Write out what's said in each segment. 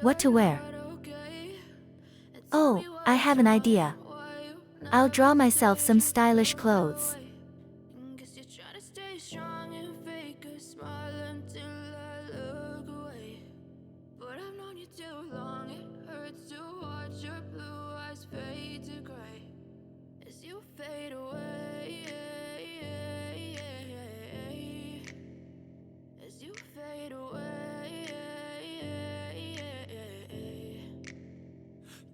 What to wear? Oh, I have an idea. I'll draw myself some stylish clothes.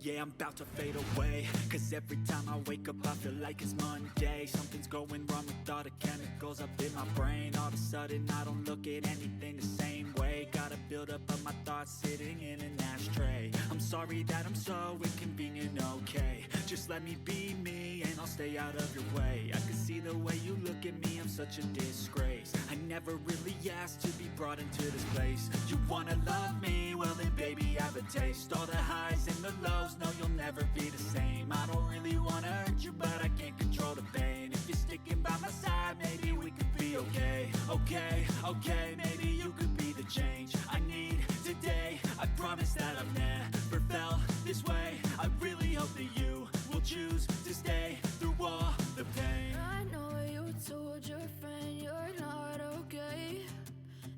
Yeah, I'm about to fade away, cause every time I wake up I feel like it's Monday. Something's going wrong with all the chemicals up in my brain. All of a sudden I don't look at anything the same way. Gotta build up of my thoughts sitting in an ashtray. I'm sorry that I'm so inconvenient, okay. Just let me be me and I'll stay out of your way. I can see the way you look at me, I'm such a disgrace. I never really asked to be brought into this place. You wanna love me? Well then baby I have a taste. All the highs and the lows, no you'll never be the same. I don't really wanna hurt you but I can't control the pain. If you're sticking by my side maybe we could be okay. Okay, maybe you could be the change I need today. I promise that I've never felt this way. I really hope that you will choose to stay through all the pain. I know you told your friend you're not okay,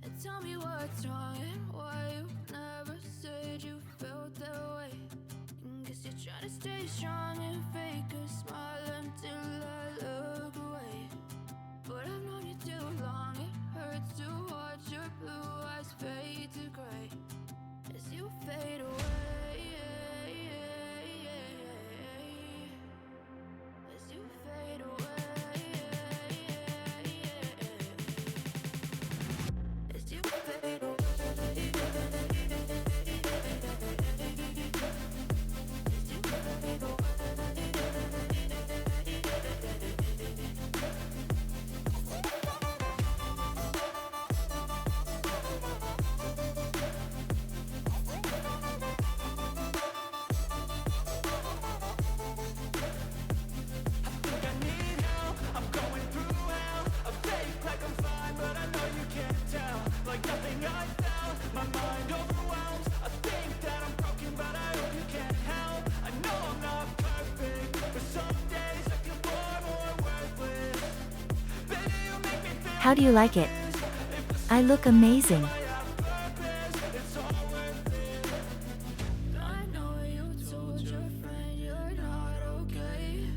and tell me what's wrong and why you never said you felt that way. Guess you're trying to stay strong and fake a smile until I look away. But I've known you too long, it hurts to watch your blue eyes fade to gray as you fade away. As you fade away. As you fade away. How do you like it? I look amazing. I know you told your friend you're not okay,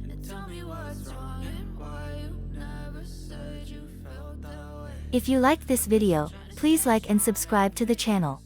and tell me what's wrong and why you never said you felt that way. If you liked this video, please like and subscribe to the channel.